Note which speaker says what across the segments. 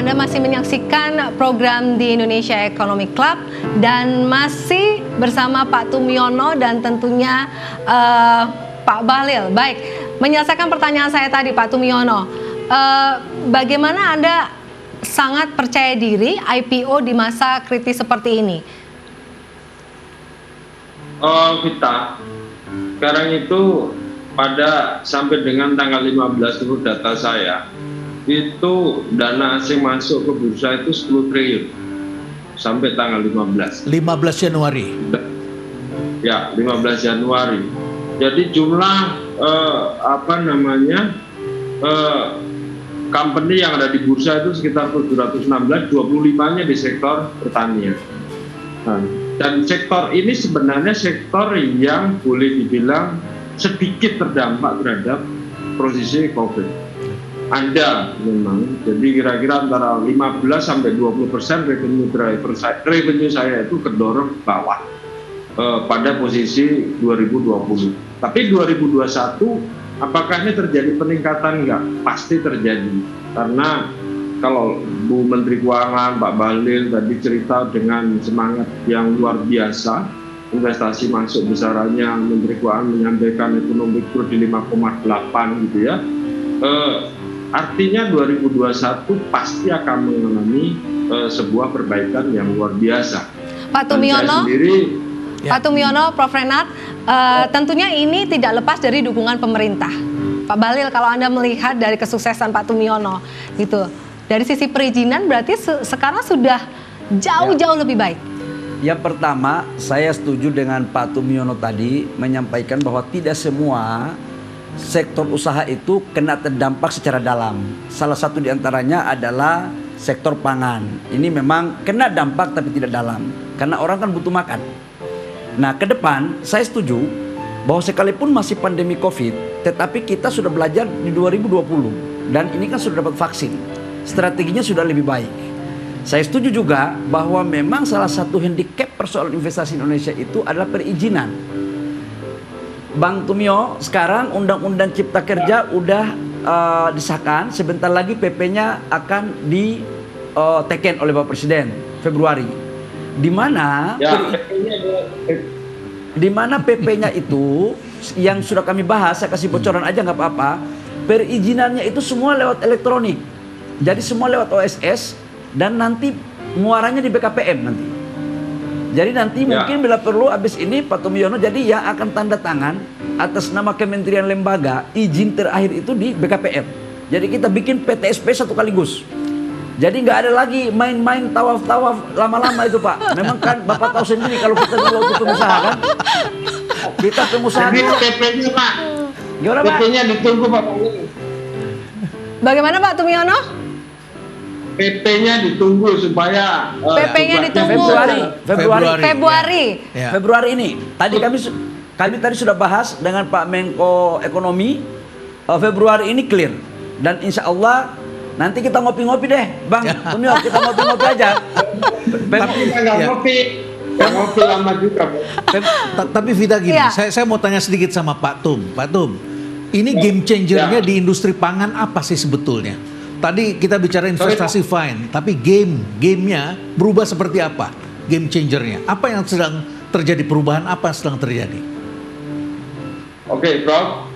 Speaker 1: Anda masih menyaksikan program di Indonesia Economic Club dan masih bersama Pak Tumiono dan tentunya Pak Bahlil. Baik, menyelesaikan pertanyaan saya tadi Pak Tumiono, bagaimana Anda sangat percaya diri IPO di masa kritis seperti ini?
Speaker 2: Kita sekarang itu pada sampai dengan tanggal 15 menurut data saya itu dana asing masuk ke bursa itu 10 triliun sampai tanggal 15
Speaker 3: Januari.
Speaker 2: Ya, 15 Januari. Jadi jumlah company yang ada di bursa itu sekitar 716, 25-nya di sektor pertanian. Dan sektor ini sebenarnya sektor yang boleh dibilang sedikit terdampak terhadap posisi COVID. Ada memang, jadi kira-kira antara 15-20% revenue saya itu kedorong ke bawah pada posisi 2020. Tapi 2021 apakah ini terjadi peningkatan? Enggak, pasti terjadi. Karena kalau Bu Menteri Keuangan, Pak Bahlil tadi cerita dengan semangat yang luar biasa, investasi masuk besarannya, Menteri Keuangan menyampaikan ekonomi growth di 5,8 gitu ya. Artinya 2021 pasti akan mengalami sebuah perbaikan yang luar biasa.
Speaker 1: Pak Tumiono, Pak Tumiono, Prof. Renat, tentunya ini tidak lepas dari dukungan pemerintah. Pak Bahlil, kalau Anda melihat dari kesuksesan Pak Tumiono, gitu, dari sisi perizinan berarti sekarang sudah jauh-jauh lebih baik.
Speaker 4: Yang pertama, saya setuju dengan Pak Tumiono tadi menyampaikan bahwa tidak semua sektor usaha itu kena terdampak secara dalam. Salah satu diantaranya adalah sektor pangan. Ini memang kena dampak tapi tidak dalam, karena orang kan butuh makan. Nah, ke depan saya setuju bahwa sekalipun masih pandemi COVID, tetapi kita sudah belajar di 2020 dan ini kan sudah dapat vaksin. Strateginya sudah lebih baik. Saya setuju juga bahwa memang salah satu handicap persoalan investasi Indonesia itu adalah perizinan. Bang Tumio, sekarang Undang-Undang Cipta Kerja udah disahkan, sebentar lagi PP-nya akan diteken oleh Bapak Presiden Februari. Di mana PP-nya itu yang sudah kami bahas, saya kasih bocoran aja nggak apa-apa. Perizinannya itu semua lewat elektronik. Jadi semua lewat OSS dan nanti muaranya di BKPM nanti. Jadi nanti mungkin bila perlu habis ini Pak Tumiono jadi yang akan tanda tangan atas nama kementerian lembaga izin terakhir itu di BKPM. Jadi kita bikin PTSP satu kaligus. Jadi nggak ada lagi main-main tawaf-tawaf lama-lama itu Pak. Memang kan Bapak tahu sendiri kalau kita dulu waktu pengusaha kan. Kita pengusaha dulu.
Speaker 2: PP-nya Pak.
Speaker 4: Gimana Pak?
Speaker 2: PP-nya ditunggu Pak.
Speaker 1: Bagaimana Pak Tumiono?
Speaker 4: PP-nya
Speaker 2: ditunggu supaya
Speaker 1: PP-nya ditunggu
Speaker 4: Februari ini. Tadi kami tadi sudah bahas dengan Pak Menko Ekonomi. Februari ini clear dan insya Allah nanti kita ngopi-ngopi deh, Bang Tumio, kita ngopi-ngopi aja.
Speaker 2: Tapi nggak ngopi lama juga.
Speaker 3: Tapi Vida gini, saya mau tanya sedikit sama Pak Tum. Pak Tum, ini game changernya di industri pangan apa sih sebetulnya? Tadi kita bicara investasi fine, tapi gamenya berubah seperti apa? Game changernya, apa yang sedang terjadi, perubahan apa yang sedang terjadi?
Speaker 2: Oke, Prof.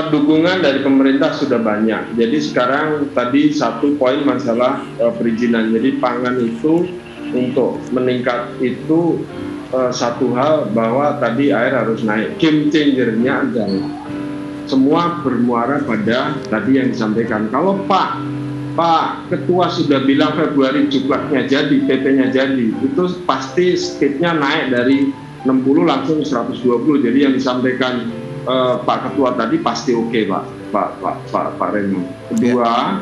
Speaker 2: Dukungan dari pemerintah sudah banyak. Jadi sekarang tadi satu poin masalah perizinan. Jadi pangan itu untuk meningkat itu satu hal bahwa tadi air harus naik. Game changernya adalah semua bermuara pada tadi yang disampaikan. Kalau Pak Ketua sudah bilang Februari juklatnya jadi, PP-nya jadi, itu pasti speednya naik dari 60 langsung 120. Jadi yang disampaikan Pak Ketua tadi pasti oke, Pak Reno. Kedua,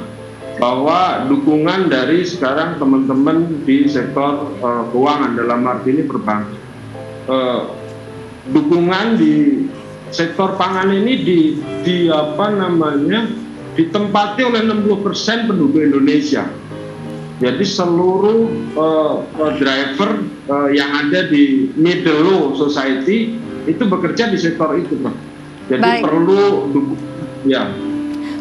Speaker 2: bahwa dukungan dari sekarang teman-teman di sektor keuangan dalam arti ini perbankan, dukungan di sektor pangan ini ditempati oleh 60% penduduk Indonesia. Jadi seluruh driver yang ada di middle low society itu bekerja di sektor itu, Pak. Jadi perlu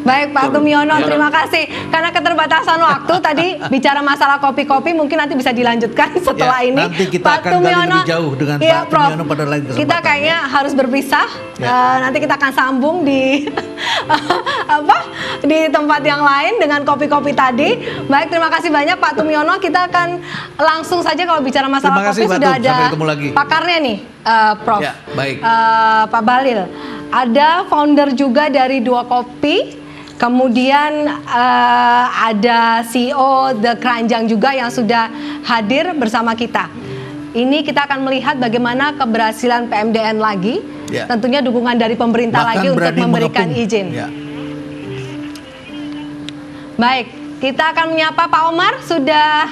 Speaker 1: Baik Pak Tumiono, terima kasih. Karena keterbatasan waktu tadi bicara masalah kopi-kopi mungkin nanti bisa dilanjutkan setelah
Speaker 3: Ya,
Speaker 1: ini.
Speaker 3: nanti kita akan gali lebih jauh dengan Pak
Speaker 1: Prof.
Speaker 3: Tumiono pada lain kesempatan.
Speaker 1: Kita kayaknya harus berpisah.
Speaker 3: Ya.
Speaker 1: Nanti kita akan sambung di di tempat yang lain dengan kopi-kopi tadi. Baik, terima kasih banyak Pak Tumiono. Kita akan langsung saja kalau bicara masalah
Speaker 3: Terima kasih,
Speaker 1: kopi
Speaker 3: Pak
Speaker 1: sudah
Speaker 3: Tum.
Speaker 1: ada
Speaker 3: Sampai ketemu lagi.
Speaker 1: pakarnya nih, Prof.
Speaker 3: Ya, baik.
Speaker 1: Pak Bahlil, ada founder juga dari Dua Kopi. Kemudian ada CEO The Keranjang juga yang sudah hadir bersama kita. Ini kita akan melihat bagaimana keberhasilan PMDN lagi.
Speaker 3: Ya.
Speaker 1: Tentunya dukungan dari pemerintah
Speaker 3: Bahkan
Speaker 1: lagi untuk
Speaker 3: berani
Speaker 1: memberikan
Speaker 3: mengepung.
Speaker 1: izin.
Speaker 3: Ya.
Speaker 1: Baik, kita akan menyapa Pak Omar. Sudah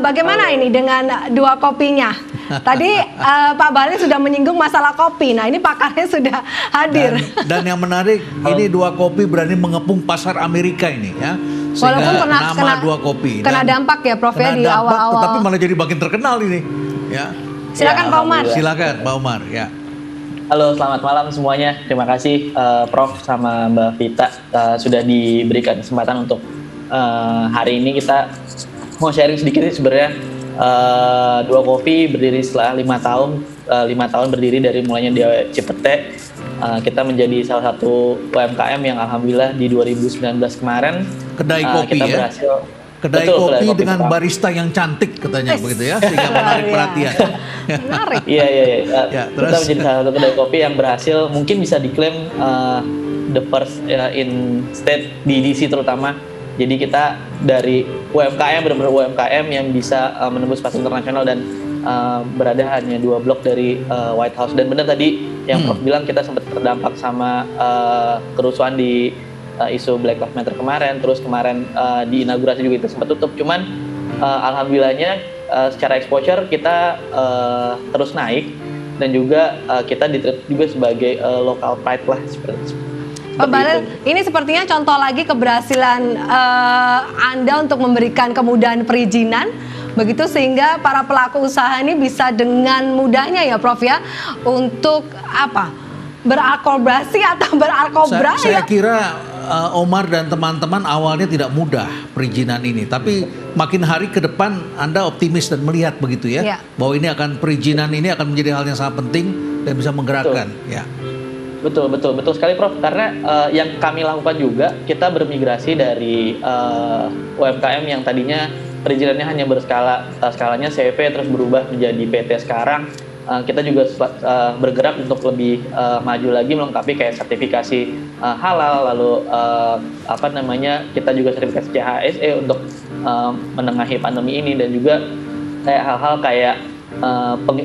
Speaker 1: bagaimana ini dengan Dua Kopinya? Tadi Pak Bahlil sudah menyinggung masalah kopi. Nah, ini pakarnya sudah hadir.
Speaker 3: Dan yang menarik, ini Dua Kopi berani mengepung pasar Amerika ini ya.
Speaker 1: Walaupun
Speaker 3: Sehingga nama Dua Kopi
Speaker 1: kena
Speaker 3: dan
Speaker 1: dampak ya Prof ya
Speaker 3: kena
Speaker 1: di
Speaker 3: dampak,
Speaker 1: awal-awal.
Speaker 3: tetapi malah jadi makin terkenal ini. Ya.
Speaker 1: Silakan Pak Omar.
Speaker 3: Silakan Pak Omar ya.
Speaker 5: Halo, selamat malam semuanya. Terima kasih Prof sama Mbak Vita sudah diberikan kesempatan untuk hari ini kita mau sharing sedikit sih sebenarnya. Dua Kopi berdiri setelah 5 tahun, 5 tahun berdiri dari mulainya di Cipete. Kita menjadi salah satu UMKM yang alhamdulillah di 2019 kemarin
Speaker 3: Kedai kopi
Speaker 5: kita
Speaker 3: ya.
Speaker 5: berhasil.
Speaker 3: Kedai
Speaker 5: Betul,
Speaker 3: kopi dengan
Speaker 5: pertama.
Speaker 3: barista yang cantik katanya begitu ya, sehingga menarik
Speaker 1: Iya.
Speaker 3: perhatian.
Speaker 1: Menarik.
Speaker 5: Iya.
Speaker 3: Ya,
Speaker 5: Kita
Speaker 3: terus?
Speaker 5: menjadi salah satu kedai kopi yang berhasil, mungkin bisa diklaim the first in state di DC terutama. Jadi kita dari UMKM, benar-benar UMKM yang bisa menembus pasar internasional dan berada hanya 2 blok dari White House. Dan benar tadi yang Prof bilang, kita sempat terdampak sama kerusuhan di isu Black Lives Matter kemarin. Terus kemarin di inaugurasi juga itu sempat tutup. Cuman alhamdulillahnya secara exposure kita terus naik, dan juga kita diterima juga sebagai local pride lah seperti
Speaker 1: Pak Bahlil, ini sepertinya contoh lagi keberhasilan Anda untuk memberikan kemudahan perizinan, begitu sehingga para pelaku usaha ini bisa dengan mudahnya ya Prof ya, untuk berkolaborasi atau berarkobra
Speaker 3: Saya
Speaker 1: ya.
Speaker 3: kira Omar dan teman-teman awalnya tidak mudah perizinan ini, tapi makin hari ke depan Anda optimis dan melihat begitu ya,
Speaker 1: Ya.
Speaker 3: bahwa ini perizinan ini akan menjadi hal yang sangat penting dan bisa menggerakkan. Ya.
Speaker 5: Betul sekali Prof. Karena yang kami lakukan juga, kita bermigrasi dari UMKM yang tadinya perizinannya hanya skalanya CV terus berubah menjadi PT sekarang. Kita juga bergerak untuk lebih maju lagi, melengkapi kayak sertifikasi halal, lalu kita juga sertifikasi CHSE untuk menengahi pandemi ini, dan juga kayak hal-hal kayak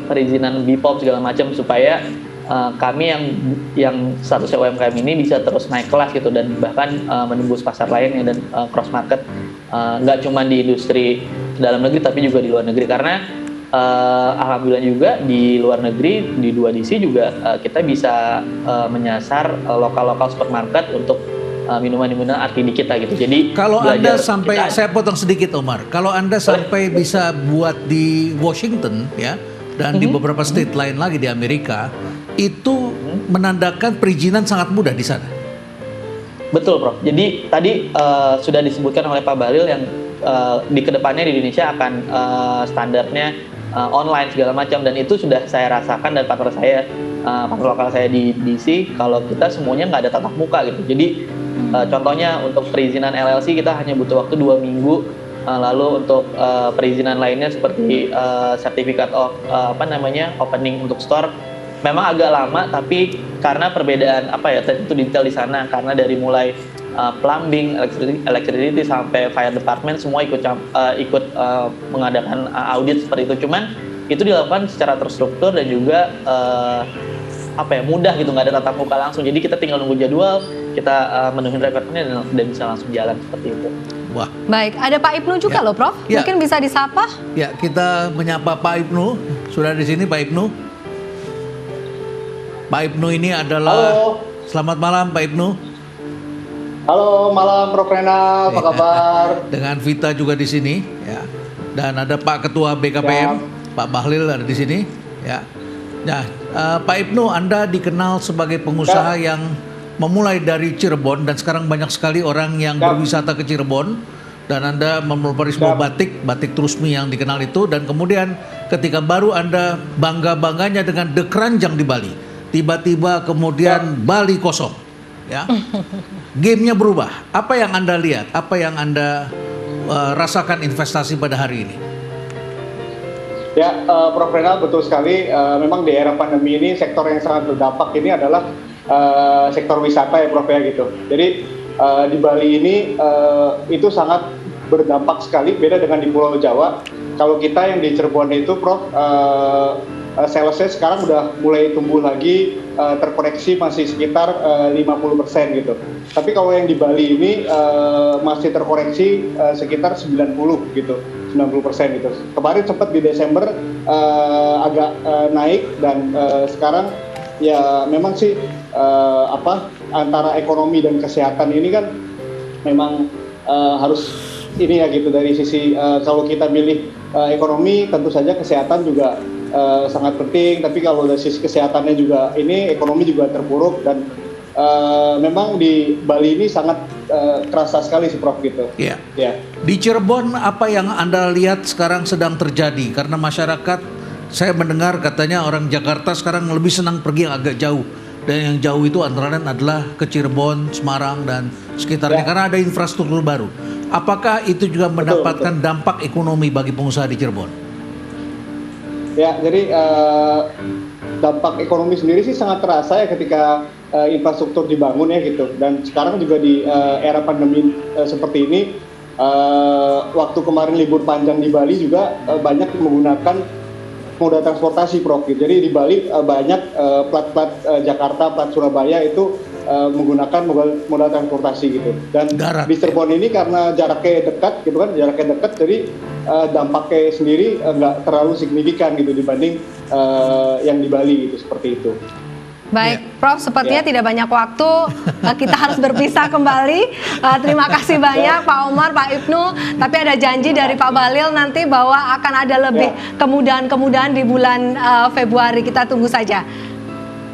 Speaker 5: perizinan BPOM segala macam, supaya kami yang statusnya UMKM ini bisa terus naik kelas gitu, dan bahkan menembus pasar lainnya dan cross market, nggak cuma di industri dalam negeri tapi juga di luar negeri. Karena alhamdulillah juga di luar negeri di 2 DC juga kita bisa menyasar lokal supermarket untuk minuman-minuman RTD kita gitu. Jadi
Speaker 3: Kalau Anda sampai,
Speaker 5: kita,
Speaker 3: saya potong sedikit Omar, kalau Anda sampai bisa buat di Washington ya, dan di beberapa state lain lagi di Amerika, itu menandakan perizinan sangat mudah di sana.
Speaker 5: betul Prof. Jadi tadi sudah disebutkan oleh Pak Bahlil yang di kedepannya di Indonesia akan standarnya online segala macam, dan itu sudah saya rasakan dan partner lokal saya di DC, kalau kita semuanya nggak ada tatap muka gitu. Jadi contohnya untuk perizinan LLC kita hanya butuh waktu 2 minggu. Lalu untuk perizinan lainnya seperti sertifikat of opening untuk store memang agak lama, tapi karena perbedaan tentu detail di sana, karena dari mulai plumbing, electricity sampai fire department semua ikut mengadakan audit seperti itu. Cuman itu dilakukan secara terstruktur dan juga mudah gitu, nggak ada tatap muka langsung. Jadi kita tinggal nunggu jadwal, kita menuhin requirement dan bisa langsung jalan seperti itu.
Speaker 3: Wah.
Speaker 1: Baik, ada Pak Ibnu juga loh Prof.
Speaker 3: Ya.
Speaker 1: Mungkin bisa disapa.
Speaker 3: Ya, kita menyapa Pak Ibnu. Sudah di sini Pak Ibnu. Pak Ibnu ini adalah...
Speaker 6: Halo.
Speaker 3: Selamat malam Pak Ibnu.
Speaker 6: Halo, malam Prof Rena, apa kabar?
Speaker 3: Dengan Vita juga di sini, ya. Dan ada Pak Ketua BKPM, Pak Bahlil ada di sini, ya. Nah, Pak Ibnu, Anda dikenal sebagai pengusaha yang memulai dari Cirebon dan sekarang banyak sekali orang yang berwisata ke Cirebon dan Anda mempelopori sebuah batik Trusmi yang dikenal itu, dan kemudian ketika baru Anda bangga-bangganya dengan The Keranjang di Bali, tiba-tiba kemudian Bali kosong, ya. Gamenya berubah. Apa yang Anda lihat? Apa yang Anda rasakan investasi pada hari ini?
Speaker 6: Ya, Prof. Renal, betul sekali. Memang di era pandemi ini sektor yang sangat berdampak ini adalah sektor wisata ya, Prof, ya gitu. Jadi di Bali ini itu sangat berdampak sekali, beda dengan di Pulau Jawa. Kalau kita yang di Cirebon itu, Prof, salesnya sekarang udah mulai tumbuh lagi, terkoreksi masih sekitar 50% gitu. Tapi kalau yang di Bali ini masih terkoreksi sekitar 90 gitu, 90% gitu. Kemarin sempat di Desember agak naik, dan sekarang ya memang sih antara ekonomi dan kesehatan ini kan memang harus ini ya gitu, dari sisi kalau kita milih ekonomi tentu saja kesehatan juga sangat penting, tapi kalau dari sisi kesehatannya juga ini ekonomi juga terpuruk, dan memang di Bali ini sangat kerasa sekali sih, Prof, gitu.
Speaker 3: Iya.
Speaker 6: Ya.
Speaker 3: Di Cirebon apa yang Anda lihat sekarang sedang terjadi? Karena masyarakat, saya mendengar katanya orang Jakarta sekarang lebih senang pergi yang agak jauh, dan yang jauh itu antara lain adalah ke Cirebon, Semarang dan sekitarnya, karena ada infrastruktur baru. Apakah itu juga mendapatkan dampak ekonomi bagi pengusaha di Cirebon?
Speaker 6: Ya, jadi dampak ekonomi sendiri sih sangat terasa ya ketika infrastruktur dibangun ya gitu. Dan sekarang juga di era pandemi seperti ini, waktu kemarin libur panjang di Bali juga banyak menggunakan moda transportasi, Prof. Jadi di Bali banyak plat-plat Jakarta, plat Surabaya itu menggunakan moda transportasi gitu. Dan di Cirebon ini karena jaraknya dekat gitu kan, jadi dampaknya sendiri nggak terlalu signifikan gitu dibanding yang di Bali gitu, seperti itu.
Speaker 1: Baik, Prof, sepertinya tidak banyak waktu, kita harus berpisah kembali. Terima kasih banyak Pak Omar, Pak Ibnu. Tapi ada janji dari Pak Bahlil nanti bahwa akan ada lebih kemudahan-kemudahan di bulan Februari. Kita tunggu saja.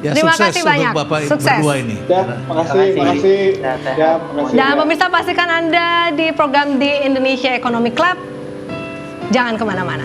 Speaker 3: Ya,
Speaker 1: terima
Speaker 3: sukses
Speaker 1: kasih
Speaker 3: untuk
Speaker 1: banyak.
Speaker 3: Bapak
Speaker 1: Sukses.
Speaker 3: berdua ini.
Speaker 6: Ya, makasih. Ya, makasih.
Speaker 1: Dan pemirsa, pastikan Anda di program di Indonesia Economic Club. Jangan kemana-mana.